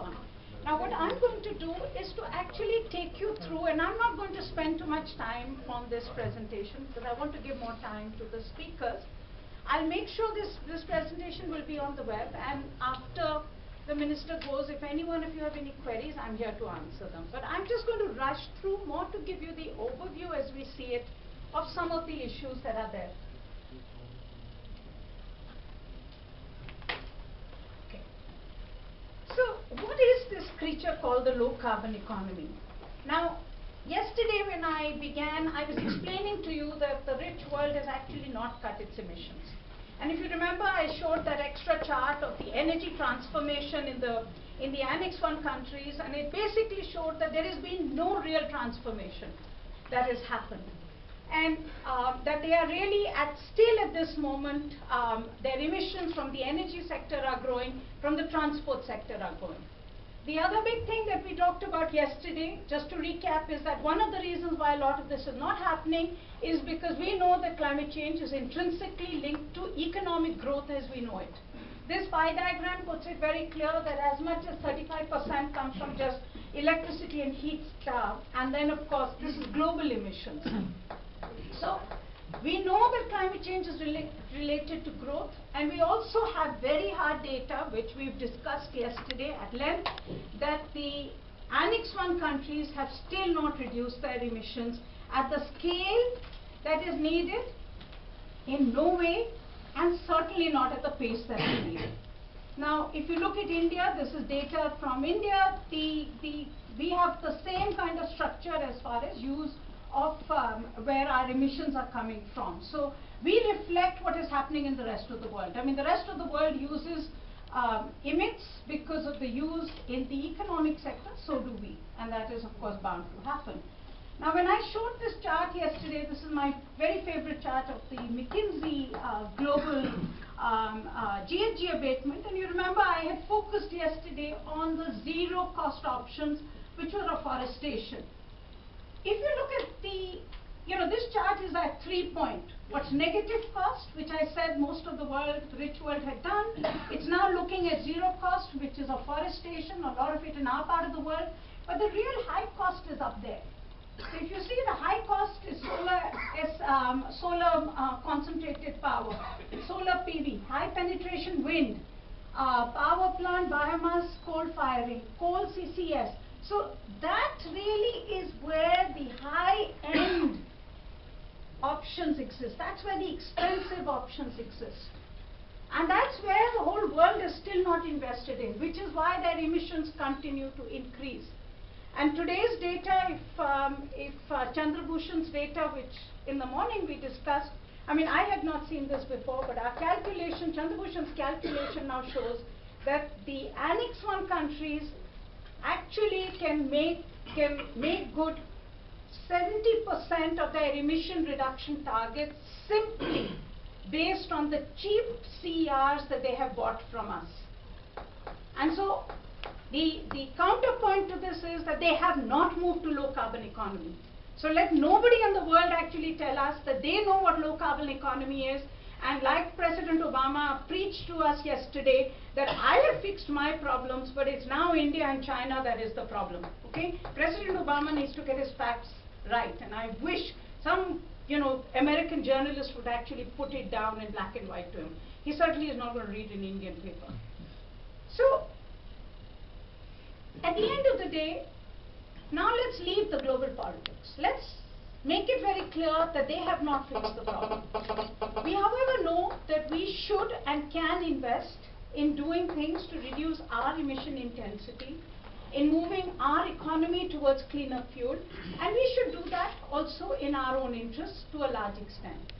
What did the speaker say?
on. Now what I'm going to do is to actually take you through, and I'm not going to spend too much time on this presentation because I want to give more time to the speakers. I'll make sure this presentation will be on the web, and after the minister goes, if any one of you have any queries, I'm here to answer them. But I'm just going to rush through more to give you the overview as we see it of some of the issues that are there. So what is this creature called the low carbon economy? Now, yesterday when I began, I was explaining to you that the rich world has actually not cut its emissions. And if you remember, I showed that extra chart of the energy transformation in the Annex 1 countries, and it basically showed that there has been no real transformation that has happened. And that they are really still at this moment, their emissions from the energy sector are growing, from the transport sector are growing. The other big thing that we talked about yesterday, just to recap, is that one of the reasons why a lot of this is not happening is because we know that climate change is intrinsically linked to economic growth as we know it. This pie diagram puts it very clear that as much as 35% comes from just electricity and heat, and then of course this is global emissions. So we know that climate change is related to growth, and we also have very hard data, which we've discussed yesterday at length, that the Annex 1 countries have still not reduced their emissions at the scale that is needed, in no way, and certainly not at the pace that is needed. Now, if you look at India, this is data from India. We have the same kind of structure as far as use of where our emissions are coming from. So we reflect what is happening in the rest of the world. I mean, the rest of the world emits because of the use in the economic sector, so do we, and that is of course bound to happen. Now when I showed this chart yesterday, this is my very favorite chart of the McKinsey global GHG abatement, and you remember I had focused yesterday on the zero cost options, which were afforestation. If you look at this chart is at 3 point. What's negative cost, which I said most of the world, the rich world had done. It's now looking at zero cost, which is afforestation, a lot of it in our part of the world. But the real high cost is up there. So if you see, the high cost is solar concentrated power, solar PV, high penetration wind, power plant, biomass, coal firing, coal CCS. So that really is where the high-end options exist. That's where the expensive options exist. And that's where the whole world is still not invested in, which is why their emissions continue to increase. And today's data, if Chandrabhushan's data, which in the morning we discussed, I mean, I had not seen this before, but our calculation, Chandrabhushan's calculation now shows that the Annex 1 countries actually can make good 70% of their emission reduction targets simply based on the cheap CERs that they have bought from us. And so the counterpoint to this is that they have not moved to low carbon economy. So let nobody in the world actually tell us that they know what low carbon economy is. And like President Obama preached to us yesterday, that I have fixed my problems, but it's now India and China that is the problem. Okay? President Obama needs to get his facts right, and I wish some American journalist would actually put it down in black and white to him. He certainly is not going to read an Indian paper. So at the end of the day, now let's leave the global politics. Let's make it very clear that they have not fixed the problem. We, however, know that we should and can invest in doing things to reduce our emission intensity, in moving our economy towards cleaner fuel, and we should do that also in our own interests to a large extent.